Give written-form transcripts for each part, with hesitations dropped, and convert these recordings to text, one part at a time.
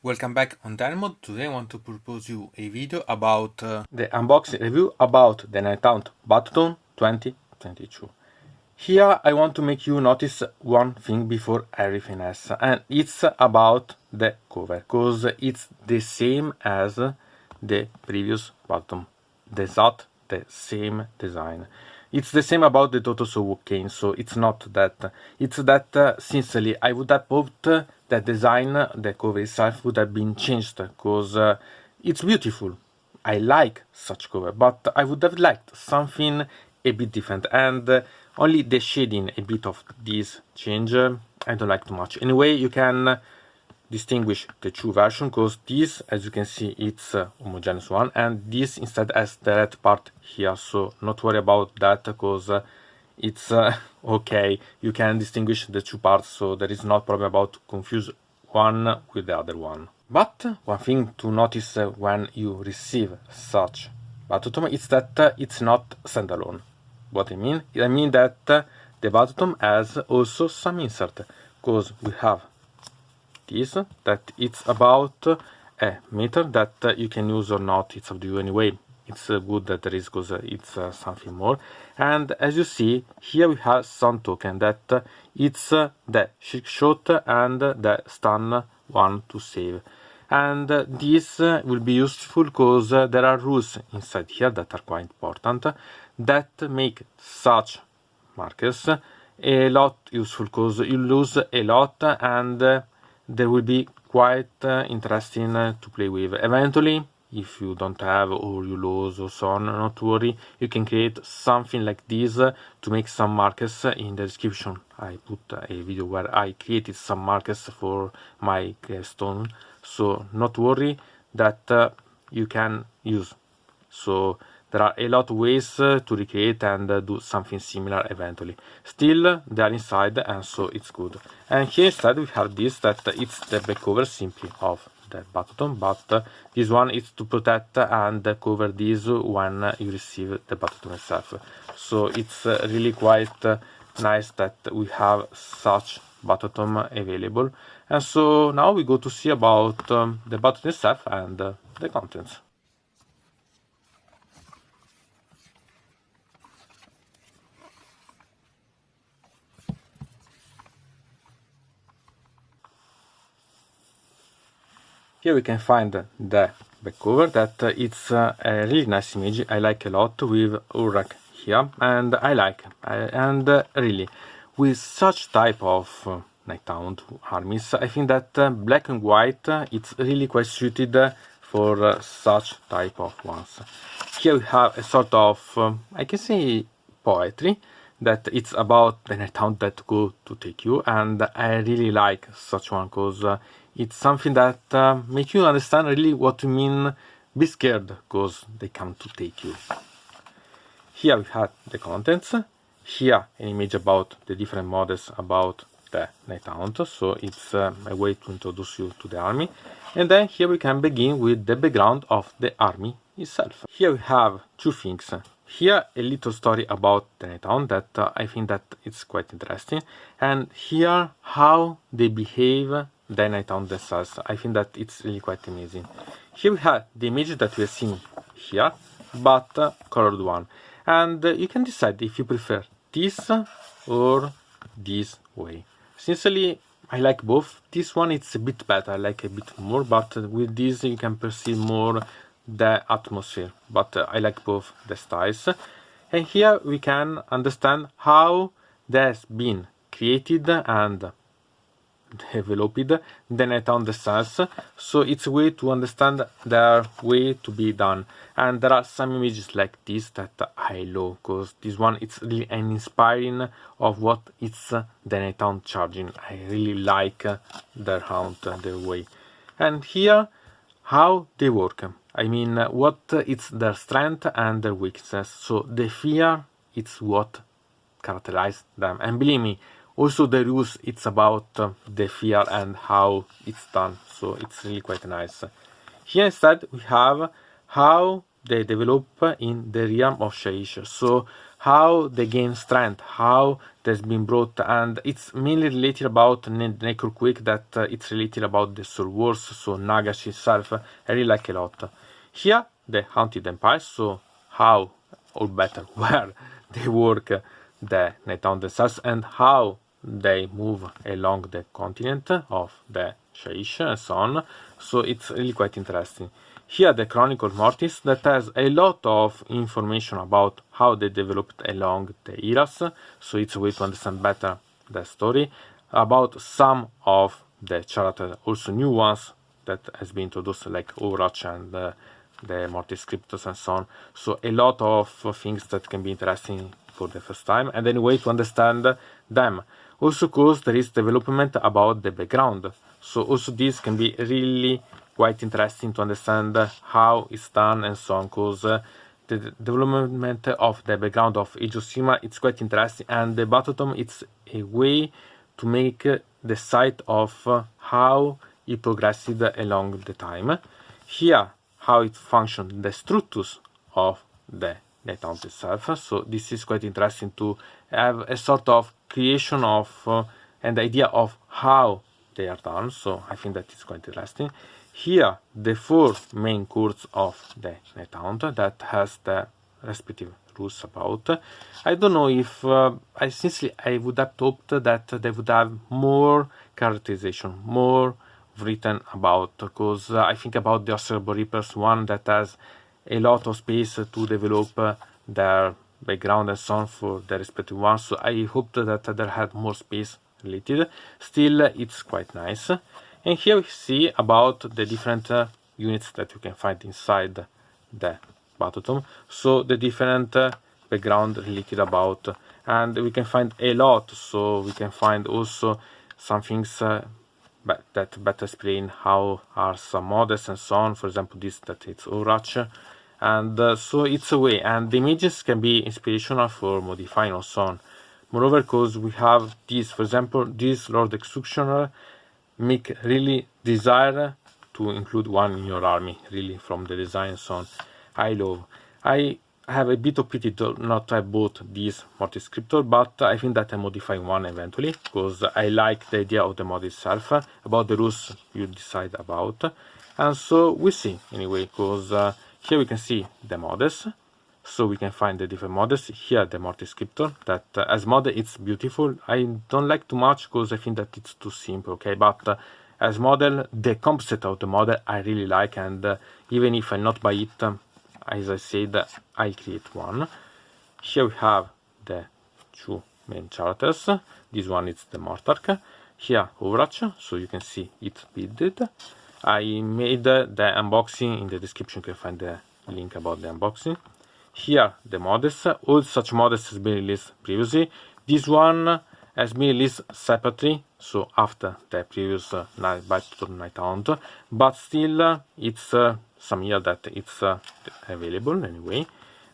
Welcome back on Diamond. Today I want to propose you a video about the unboxing review about the Nighthaunt Battletome 2022. Here I want to make you notice one thing before everything else, and it's about the cover, because it's the same as the previous Battletome. Not the same design. It's the same about the Totoso Wokane, so it's not that. It's that, sincerely, I would have hoped the design, the cover itself, would have been changed, because it's beautiful. I like such cover, but I would have liked something a bit different, and only the shading a bit of this change, I don't like too much. Anyway, you can distinguish the two versions, because this, as you can see, it's a homogeneous one, and this instead has the red part here, so not worry about that, because it's okay, you can distinguish the two parts, so there is no problem about confuse one with the other one. But one thing to notice when you receive such Battletome is that it's not standalone. What I mean? I mean that the Battletome has also some insert, because we have this, that it's about a meter that you can use or not, it's up to you anyway. It's good that there is, because it's something more. And as you see, here we have some token that it's the trick shot and the stun one to save. And this will be useful because there are rules inside here that are quite important that make such markers a lot useful, because you lose a lot and there will be quite interesting to play with. Eventually, if you don't have or you lose or so on, not worry, you can create something like this to make some markers in the description. I put a video where I created some markers for my stone, so not worry, that you can use. So there are a lot of ways to recreate and do something similar eventually. Still, they are inside, and so it's good. And here instead we have this, that it's the back cover simply of the Battletome, but this one is to protect and cover this when you receive the Battletome itself. So it's really quite nice that we have such Battletome available. And so now we go to see about the Battletome itself and the contents. Here we can find the back cover, that it's a really nice image. I like a lot with Awlrach here, and I like, and really, with such type of Nighthaunt armies, I think that black and white, it's really quite suited for such type of ones. Here we have a sort of, I can say, poetry, that it's about the Nighthaunt that go to take you, and I really like such one, because it's something that makes you understand really what you mean be scared, because they come to take you. Here we have the contents. Here an image about the different models about the Nighthaunt, so it's a way to introduce you to the army. And then here we can begin with the background of the army itself. Here we have two things. Here a little story about the Nighthaunt that I think that it's quite interesting, and here how they behave the Nighthaunt themselves. I think that it's really quite amazing. Here we have the image that we have seen here, but colored one, and you can decide if you prefer this or this way. Sincerely, I like both. This one it's a bit better, I like a bit more, but with this you can perceive more the atmosphere, but I like both the styles. And here we can understand how there's been created and developed the Nighthaunt themselves, so it's a way to understand their way to be done. And there are some images like this that I love, because this one it's really an inspiring of what it's the Nighthaunt charging. I really like their hunt, their way. And here how they work, I mean what it's their strength and their weakness. So the fear, it's what characterizes them, and believe me, also the rules, it's about the fear and how it's done, so it's really quite nice. Here instead we have how they develop in the realm of Shaiish, so how they gain strength, how that's been brought, and it's mainly related about Necroquake, that it's related about the Soul Wars, so Nagash itself, I really like a lot. Here, the Haunted Empire, so how, or better, where they work the Nighthaunt themselves, and how they move along the continent of the Shaiish and so on, so it's really quite interesting. Here the Chronicle Mortis, that has a lot of information about how they developed along the eras, so it's a way to understand better the story, about some of the characters, also new ones that has been introduced, like Awlrach and the Mortis Cryptos and so on, so a lot of things that can be interesting for the first time, and then way to understand them. Also because there is development about the background, so also this can be really quite interesting to understand how it's done and so on, because the development of the background of Age of Sigmar, it's quite interesting, and the Battletome, it's a way to make the sight of how it progressed along the time. Here, how it functions, the structures of the Nighthaunt itself, so this is quite interesting to have a sort of creation of and idea of how they are done, so I think that is quite interesting. Here, the 4 main cores of the Nighthaunt that has the respective rules about. I don't know if, I would have hoped that they would have more characterization, more written about, because I think about the Observable Reapers one that has a lot of space to develop their background and so on for the respective ones, so I hoped that they had more space related. Still, it's quite nice. And here we see about the different units that you can find inside the Battletome, so the different background related about, and we can find a lot, so we can find also some things that better explain how are some models and so on, for example this that it's Awlrach, and so it's a way, and the images can be inspirational for modifying and so on. Moreover, because we have this, for example, this Lord Executioner make really desire to include one in your army, really, from the design and so on. I have a bit of pity to not have bought this Mortis Scriptor, but I think that I modify one eventually, because I like the idea of the mod itself. About the rules you decide about, and so we see anyway, because here we can see the models, so we can find the different models. Here the Mortis Scriptor, that as model it's beautiful. I don't like too much because I think that it's too simple, okay, but as model, the composite of the model I really like, and even if I not buy it, as I said, I create one. Here we have the 2 main characters. This one is the Mortarch. Here Awlrach, so you can see it builded. I made the unboxing. In the description you can find the link about the unboxing. Here the models, all such models has been released previously. This one has been released separately, so after the previous Battletome Nighthaunt, but still it's some year that it's available anyway.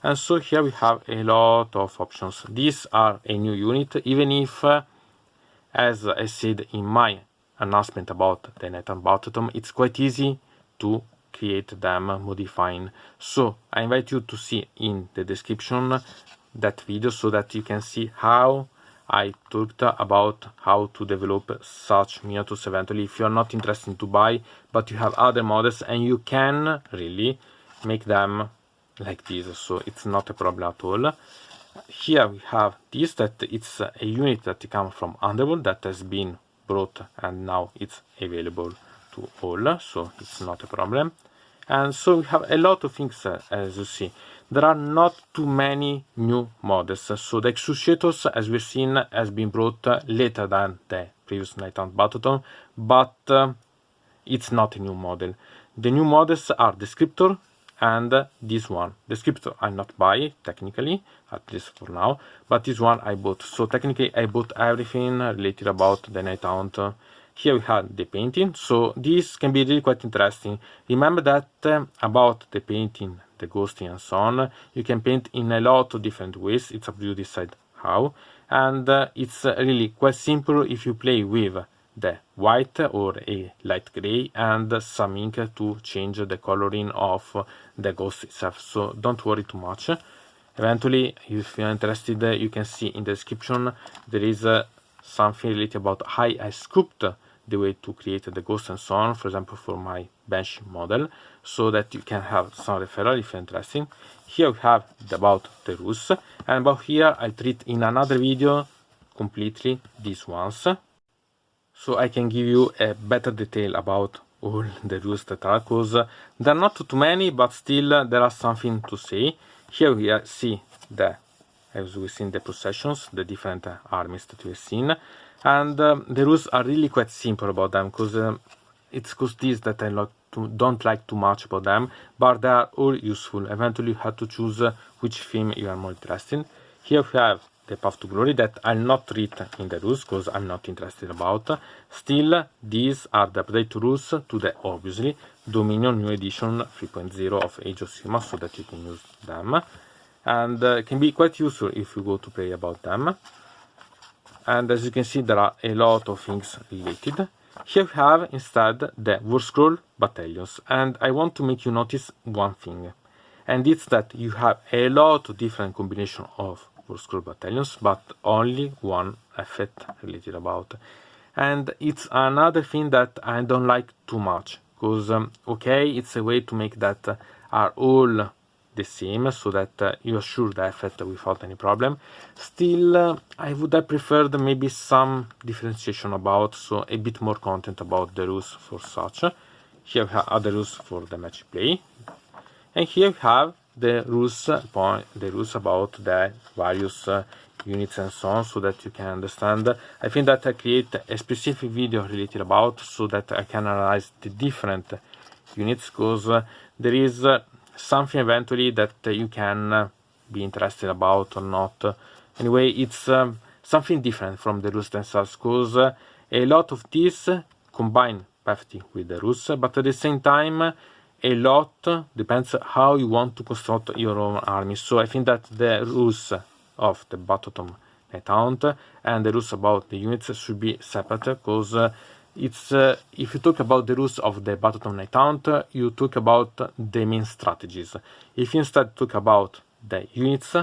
And so here we have a lot of options. These are a new unit, even if, as I said in my announcement about the Nighthaunt Battletome, it's quite easy to create them modifying. So I invite you to see in the description that video, so that you can see how I talked about how to develop such miniatures eventually, if you are not interested to buy, but you have other models and you can really make them like this, so it's not a problem at all. Here we have this, that it's a unit that comes from Underworld that has been brought and now it's available to all, so it's not a problem. And so we have a lot of things, as you see. There are not too many new models, so the Exuciators, as we've seen, has been brought later than the previous Nighthaunt Battletome, but it's not a new model. The new models are the Scriptor and this one. The Scriptor I not buy, technically, at least for now, but this one I bought. So technically I bought everything related about the Nighthaunt. Here we have the painting, so this can be really quite interesting. Remember that about the painting, the ghosting and so on, you can paint in a lot of different ways. It's up to you to decide how, and it's really quite simple if you play with the white or a light gray and some ink to change the coloring of the ghost itself, so don't worry too much. Eventually, if you're interested, you can see in the description there is something related about how I scooped the way to create the ghost and so on, for example for my bench model, so that you can have some referral if you're interested. Here we have about the rules, and about here I'll treat in another video completely these ones, so I can give you a better detail about all the rules that are, because there are not too many, but still there are something to say. Here we see as we've seen the possessions, the different armies that we've seen, and the rules are really quite simple about them, because it's this that I don't like too much about them, but they are all useful. Eventually you have to choose which theme you are more interested in. Here we have the Path to Glory that I'll not read in the rules because I'm not interested about. Still, these are the update rules to the, obviously, Dominion New Edition 3.0 of Age of Sigmar, so that you can use them. And can be quite useful if you go to play about them. And as you can see, there are a lot of things related. Here we have instead the War Scroll Battalions, and I want to make you notice one thing, and it's that you have a lot of different combinations of War Scroll Battalions, but only one effect related about. And it's another thing that I don't like too much, because okay, it's a way to make that are all the same, so that you assure the effect without any problem. Still, I would have preferred maybe some differentiation about, so a bit more content about the rules for such. Here we have other rules for the match play, and here we have the rules about the various units and so on, so that you can understand. I think that I create a specific video related about, so that I can analyze the different units, because there is something eventually that you can be interested about or not. Anyway, it's something different from the rules themselves, because a lot of these combine perfectly with the rules, but at the same time a lot depends how you want to construct your own army. So I think that the rules of the Battletome Nighthaunt and the rules about the units should be separate, because it's if you talk about the rules of the Battletome Nighthaunt, you talk about the main strategies. If you instead talk about the units,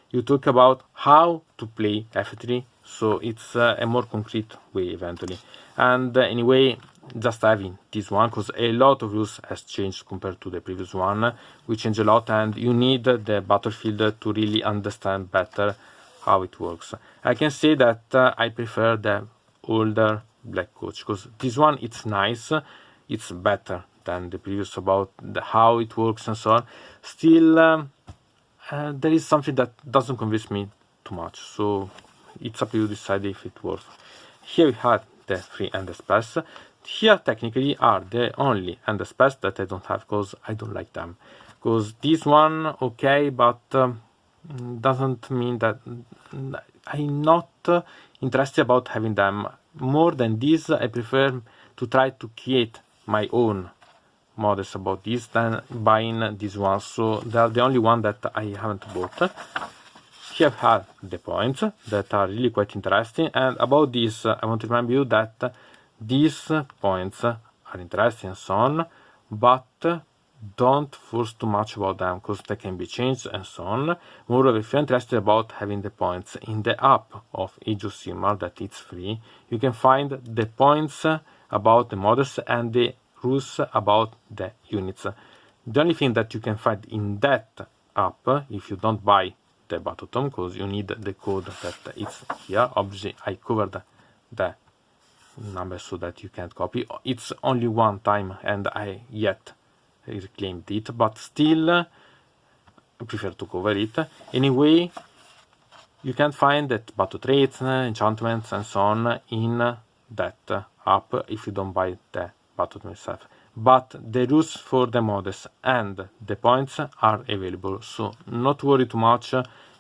you talk about how to play effectively, so it's a more concrete way eventually. And anyway, just having this one, because a lot of rules has changed compared to the previous one. We changed a lot, and you need the battlefield to really understand better how it works. I can say that I prefer the older Black Coach, because this one, it's nice, it's better than the previous about how it works and so on. Still, there is something that doesn't convince me too much, so it's up to you to decide if it works. Here we had the 3 endorsed. Here technically are the only endorsed that I don't have, because I don't like them. Because this one, okay, but doesn't mean that I'm not interested about having them. More than this, I prefer to try to create my own models about this than buying this one. So they are the only one that I haven't bought. Here I have the points that are really quite interesting, and about this I want to remind you that these points are interesting and so on, but don't force too much about them, because they can be changed and so on. Moreover, if you're interested about having the points in the app of Age of Sigmar, that it's free, you can find the points about the models and the rules about the units. The only thing that you can find in that app, if you don't buy the Battletome, because you need the code that it's here. Obviously I covered the number so that you can't copy. It's only one time and I yet reclaimed it, but still I prefer to cover it. Anyway, you can find that battle traits, enchantments and so on in that app if you don't buy the Battletome itself. But the rules for the models and the points are available, so not worry too much.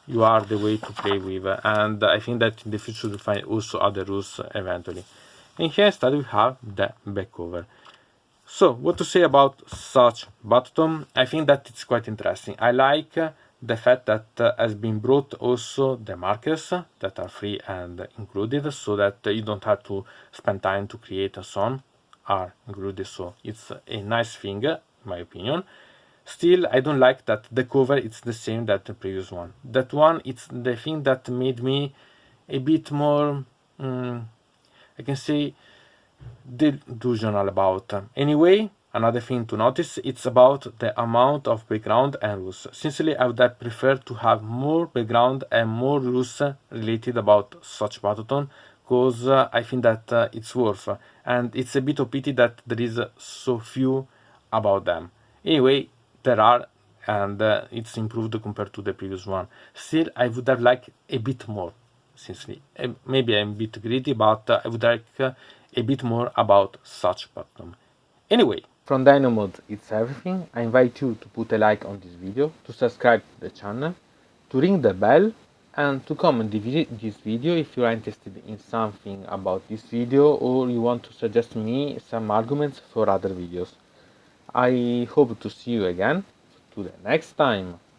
You are the way to play with, and I think that in the future you'll find also other rules eventually. And here instead we have the back cover. So what to say about such Battletome? I think that it's quite interesting. I like the fact that has been brought also the markers that are free and included, so that you don't have to spend time to create and so on, are included, so it's a nice thing in my opinion. Still, I don't like that the cover it's the same that the previous one. That one, it's the thing that made me a bit more, I can say, delusional about. Anyway, another thing to notice, it's about the amount of background and rules. Sincerely, I would have preferred to have more background and more rules related about such Battletome, because I think that it's worth, and it's a bit of pity that there is so few about them. Anyway, there are, and it's improved compared to the previous one. Still, I would have liked a bit more, sincerely. Maybe I'm a bit greedy, but I would like a bit more about such Battletome. Anyway, from Dino Mode, it's everything. I invite you to put a like on this video, to subscribe to the channel, to ring the bell, and to comment this video if you are interested in something about this video or you want to suggest me some arguments for other videos. I hope to see you again to the next time.